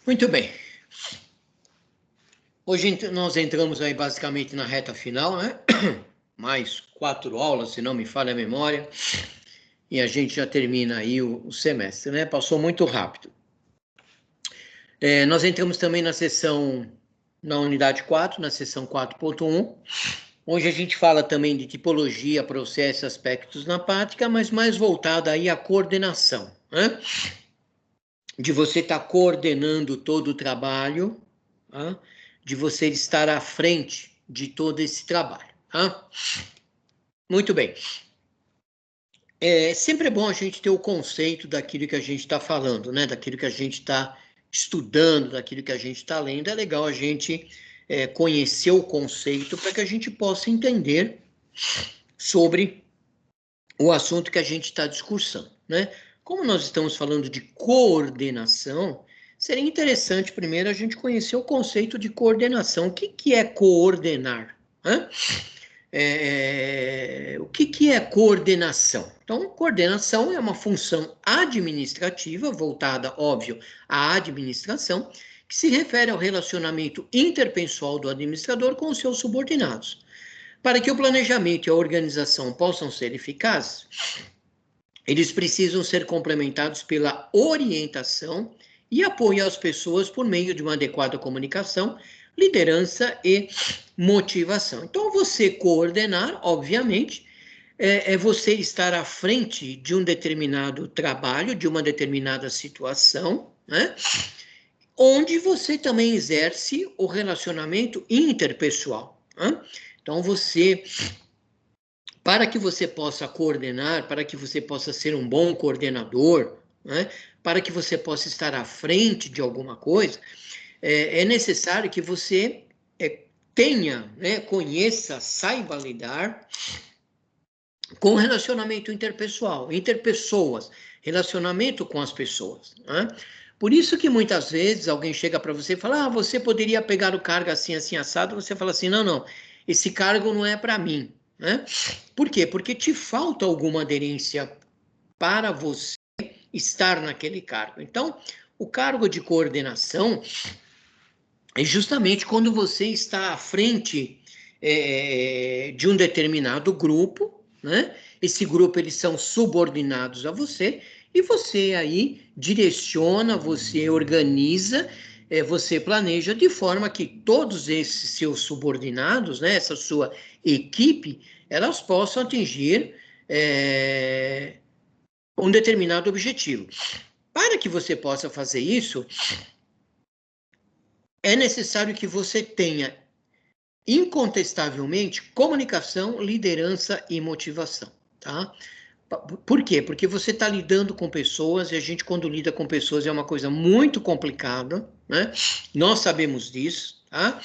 Muito bem. Hoje nós entramos aí basicamente na reta final, né? Mais 4 aulas, se não me falha a memória, e a gente já termina aí o semestre, né? Passou muito rápido. Nós entramos também na unidade 4, na seção 4.1. Hoje a gente fala também de tipologia, processo e aspectos na prática, mas mais voltada aí à coordenação, né? De você estar coordenando todo o trabalho, tá? De você estar à frente de todo esse trabalho, tá? Muito bem. Sempre é bom a gente ter o conceito daquilo que a gente está falando, né? Daquilo que a gente está estudando, daquilo que a gente está lendo. É legal a gente conhecer o conceito para que a gente possa entender sobre o assunto que a gente está discursando, né? Como nós estamos falando de coordenação, seria interessante primeiro a gente conhecer o conceito de coordenação. O que é coordenar? Né? O que é coordenação? Então, coordenação é uma função administrativa, voltada, óbvio, à administração, que se refere ao relacionamento interpessoal do administrador com os seus subordinados. Para que o planejamento e a organização possam ser eficazes, eles precisam ser complementados pela orientação e apoio às pessoas por meio de uma adequada comunicação, liderança e motivação. Então, você coordenar, obviamente, é você estar à frente de um determinado trabalho, de uma determinada situação, né? Onde você também exerce o relacionamento interpessoal, né? Então, para que você possa coordenar, para que você possa ser um bom coordenador, né? Para que você possa estar à frente de alguma coisa, é necessário que você tenha, né, conheça, saiba lidar com relacionamento interpessoal, interpessoas, relacionamento com as pessoas, né? Por isso que muitas vezes alguém chega para você e fala, você poderia pegar o cargo assim, assim, assado, você fala assim, não, esse cargo não é para mim, né? Por quê? Porque te falta alguma aderência para você estar naquele cargo. Então, o cargo de coordenação é justamente quando você está à frente de um determinado grupo, né? Esse grupo, eles são subordinados a você, e você aí direciona, você organiza, você planeja de forma que todos esses seus subordinados, né, essa sua equipe, elas possam atingir um determinado objetivo. Para que você possa fazer isso, é necessário que você tenha, incontestavelmente, comunicação, liderança e motivação, tá? Por quê? Porque você está lidando com pessoas, e a gente, quando lida com pessoas, é uma coisa muito complicada, né? Nós sabemos disso, tá?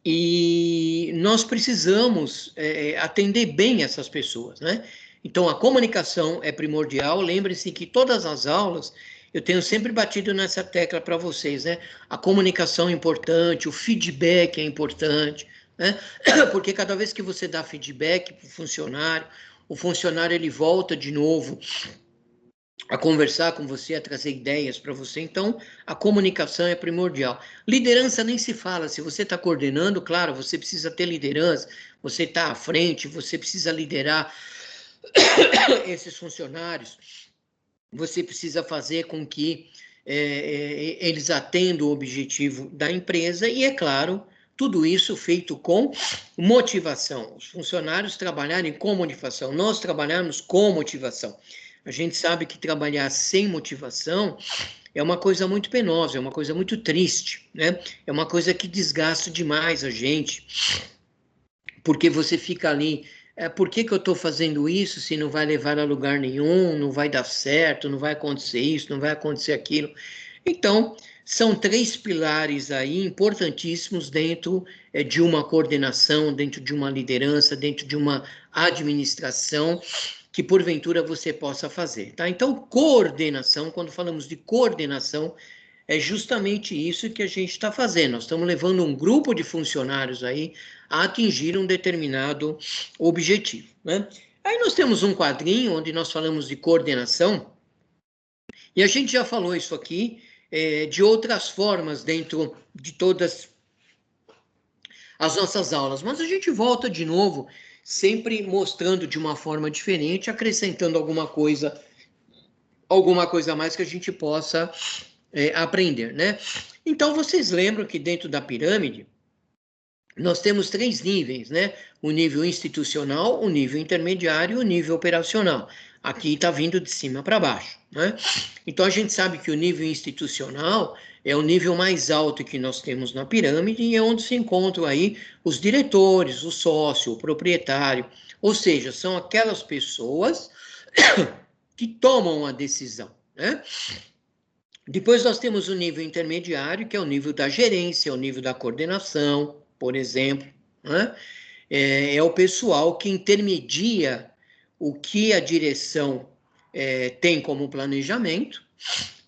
E nós precisamos atender bem essas pessoas, né? Então, a comunicação é primordial. Lembre-se que todas as aulas, eu tenho sempre batido nessa tecla para vocês, né? A comunicação é importante, o feedback é importante, né? Porque cada vez que você dá feedback para o funcionário ele volta de novo a conversar com você, a trazer ideias para você. Então, a comunicação é primordial. Liderança nem se fala. Se você está coordenando, claro, você precisa ter liderança, você está à frente, você precisa liderar esses funcionários, você precisa fazer com que eles atendam o objetivo da empresa e, é claro, tudo isso feito com motivação. Os funcionários trabalharem com motivação, nós trabalharmos com motivação. A gente sabe que trabalhar sem motivação é uma coisa muito penosa, é uma coisa muito triste, né? É uma coisa que desgasta demais a gente, porque você fica ali, por que eu estou fazendo isso se não vai levar a lugar nenhum, não vai dar certo, não vai acontecer isso, não vai acontecer aquilo. Então, são 3 pilares aí importantíssimos dentro de uma coordenação, dentro de uma liderança, dentro de uma administração, que porventura você possa fazer, tá? Então, coordenação, quando falamos de coordenação, é justamente isso que a gente está fazendo. Nós estamos levando um grupo de funcionários aí a atingir um determinado objetivo, né? Aí nós temos um quadrinho onde nós falamos de coordenação, e a gente já falou isso aqui de outras formas dentro de todas as nossas aulas, mas a gente volta de novo, sempre mostrando de uma forma diferente, acrescentando alguma coisa a mais que a gente possa aprender, né? Então, vocês lembram que dentro da pirâmide, nós temos 3 níveis, né? O nível institucional, o nível intermediário e o nível operacional. Aqui está vindo de cima para baixo, né? Então, a gente sabe que o nível institucional é o nível mais alto que nós temos na pirâmide e é onde se encontram aí os diretores, o sócio, o proprietário, ou seja, são aquelas pessoas que tomam a decisão, né? Depois nós temos o nível intermediário, que é o nível da gerência, o nível da coordenação, por exemplo, né? É o pessoal que intermedia o que a direção tem como planejamento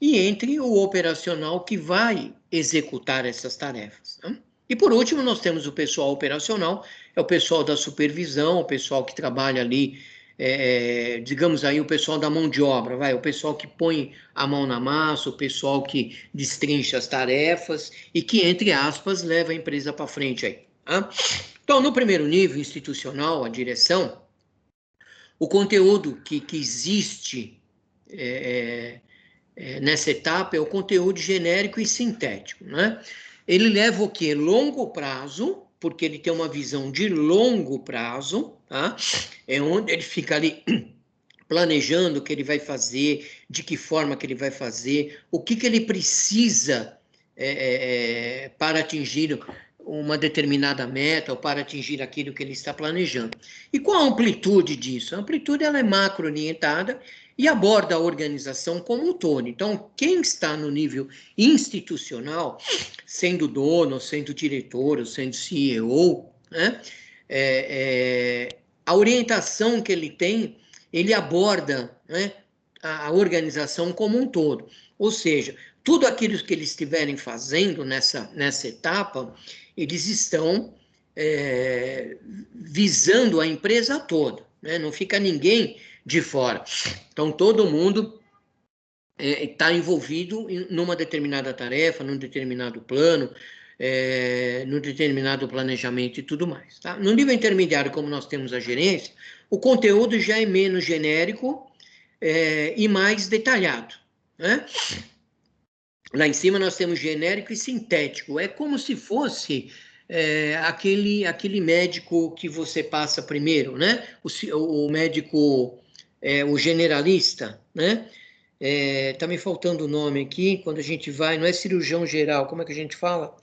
e entre o operacional que vai executar essas tarefas, né? E por último, nós temos o pessoal operacional, é o pessoal da supervisão, o pessoal que trabalha ali, digamos aí, o pessoal da mão de obra, o pessoal que põe a mão na massa, o pessoal que destrincha as tarefas e que, entre aspas, leva a empresa para frente aí, tá? Então, no primeiro nível institucional, a direção, o conteúdo que existe nessa etapa é o conteúdo genérico e sintético, né? Ele leva o quê? Longo prazo, porque ele tem uma visão de longo prazo, tá? É onde ele fica ali planejando o que ele vai fazer, de que forma que ele vai fazer, o que ele precisa para atingir uma determinada meta ou para atingir aquilo que ele está planejando. E qual a amplitude disso? A amplitude ela é macro-orientada e aborda a organização como um todo. Então, quem está no nível institucional, sendo dono, sendo diretor, sendo CEO, né, a orientação que ele tem, ele aborda, né, a organização como um todo. Ou seja, tudo aquilo que eles estiverem fazendo nessa etapa, eles estão visando a empresa toda, né? Não fica ninguém de fora. Então, todo mundo está envolvido numa determinada tarefa, num determinado plano, num determinado planejamento e tudo mais. Tá? No nível intermediário, como nós temos a gerência, o conteúdo já é menos genérico e mais detalhado, né? Lá em cima nós temos genérico e sintético. É como se fosse aquele médico que você passa primeiro, né? O médico, o generalista, né? Tá me faltando o nome aqui, quando a gente vai, não é cirurgião geral, como é que a gente fala?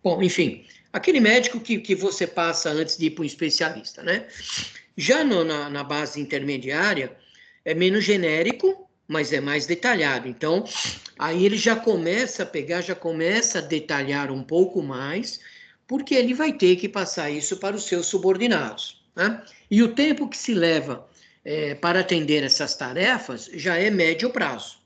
Bom, enfim, aquele médico que você passa antes de ir para um especialista, né? Já na base intermediária, é menos genérico, mas é mais detalhado. Então, aí ele já começa a pegar, já começa a detalhar um pouco mais, porque ele vai ter que passar isso para os seus subordinados, né? E o tempo que se leva para atender essas tarefas já é médio prazo,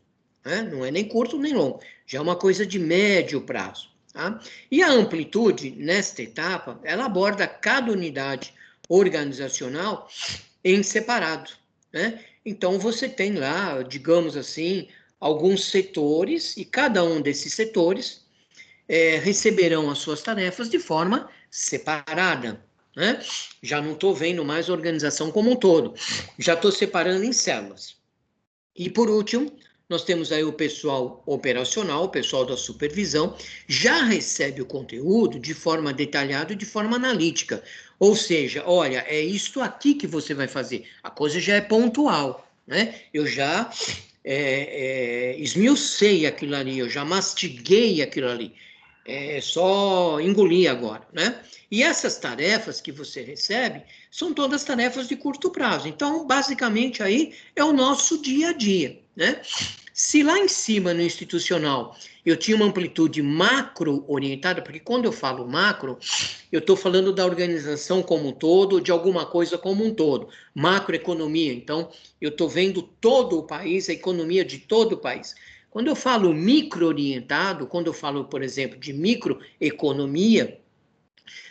né? Não é nem curto nem longo, já é uma coisa de médio prazo, tá? E a amplitude, nesta etapa, ela aborda cada unidade organizacional em separado, né? Então, você tem lá, digamos assim, alguns setores, e cada um desses setores receberão as suas tarefas de forma separada, né? Já não estou vendo mais a organização como um todo, já estou separando em células. E, por último, nós temos aí o pessoal operacional, o pessoal da supervisão, já recebe o conteúdo de forma detalhada e de forma analítica. Ou seja, olha, é isto aqui que você vai fazer. A coisa já é pontual, né? Eu já esmiucei aquilo ali, eu já mastiguei aquilo ali. É só engolir agora, né? E essas tarefas que você recebe são todas tarefas de curto prazo. Então, basicamente, aí é o nosso dia a dia, né? Se lá em cima, no institucional, eu tinha uma amplitude macro orientada, porque quando eu falo macro, eu estou falando da organização como um todo, de alguma coisa como um todo. Macroeconomia, então, eu estou vendo todo o país, a economia de todo o país. Quando eu falo micro-orientado, quando eu falo, por exemplo, de microeconomia,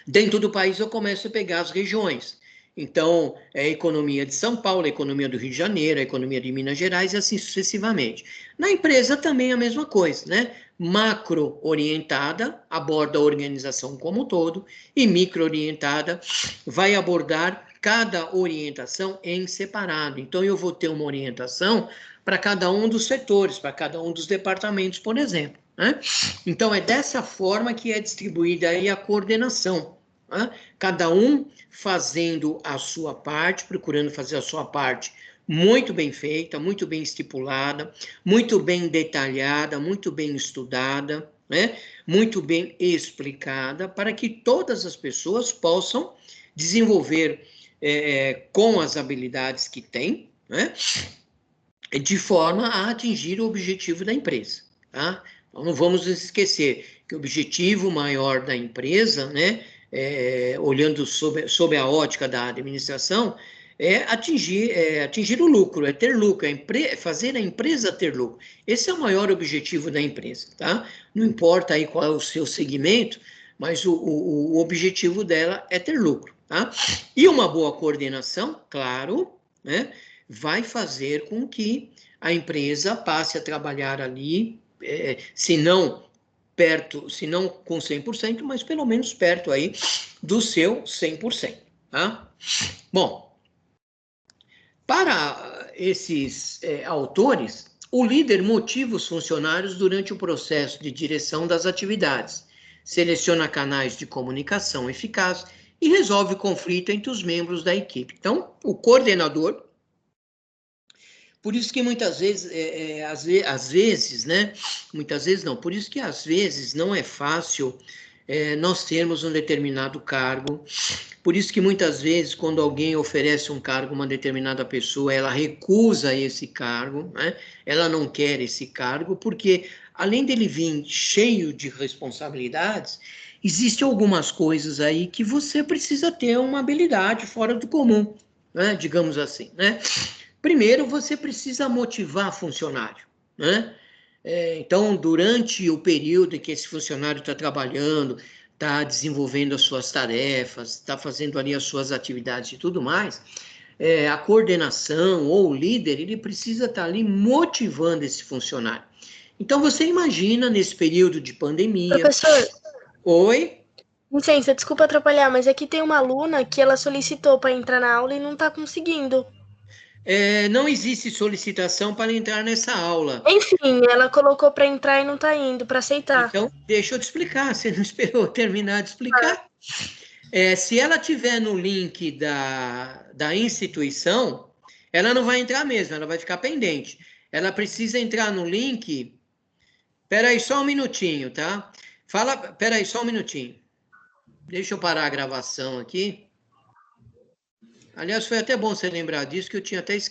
dentro do país eu começo a pegar as regiões. Então, é a economia de São Paulo, a economia do Rio de Janeiro, a economia de Minas Gerais e assim sucessivamente. Na empresa também é a mesma coisa, né? macro-orientada, aborda a organização como um todo, e micro-orientada vai abordar cada orientação em separado. Então, eu vou ter uma orientação para cada um dos setores, para cada um dos departamentos, por exemplo, né? Então, é dessa forma que é distribuída aí a coordenação, né? Cada um fazendo a sua parte, procurando fazer a sua parte muito bem feita, muito bem estipulada, muito bem detalhada, muito bem estudada, né? Muito bem explicada, para que todas as pessoas possam desenvolver com as habilidades que têm, né? De forma a atingir o objetivo da empresa, tá? Então, não vamos esquecer que o objetivo maior da empresa, né, olhando sob a ótica da administração, é atingir o lucro, é ter lucro, fazer a empresa ter lucro. Esse é o maior objetivo da empresa, tá? Não importa aí qual é o seu segmento, mas o objetivo dela é ter lucro, tá? E uma boa coordenação, claro, né, vai fazer com que a empresa passe a trabalhar ali, se não perto, se não com 100%, mas pelo menos perto aí do seu 100%, tá? Bom, para esses autores, o líder motiva os funcionários durante o processo de direção das atividades, seleciona canais de comunicação eficaz e resolve conflito entre os membros da equipe. Então, o coordenador, por isso que muitas vezes, às vezes, né? Muitas vezes não, por isso que às vezes não é fácil nós termos um determinado cargo. Por isso que muitas vezes, quando alguém oferece um cargo a uma determinada pessoa, ela recusa esse cargo, né? Ela não quer esse cargo, porque além dele vir cheio de responsabilidades, existem algumas coisas aí que você precisa ter uma habilidade fora do comum, né? Digamos assim, né? Primeiro, você precisa motivar funcionário, né? Então, durante o período em que esse funcionário está trabalhando, está desenvolvendo as suas tarefas, está fazendo ali as suas atividades e tudo mais, a coordenação ou o líder, ele precisa estar ali motivando esse funcionário. Então, você imagina nesse período de pandemia... Professor, Oi? licença, desculpa atrapalhar, mas aqui tem uma aluna que ela solicitou para entrar na aula e não está conseguindo. Não existe solicitação para entrar nessa aula. Enfim, ela colocou para entrar e não está indo, para aceitar. Então, deixa eu te explicar, você não esperou eu terminar de explicar? Se ela tiver no link da instituição, ela não vai entrar mesmo, ela vai ficar pendente. Ela precisa entrar no link... Espera aí só um minutinho, tá? Espera aí só um minutinho. Deixa eu parar a gravação aqui. Aliás, foi até bom você lembrar disso, que eu tinha até esquecido.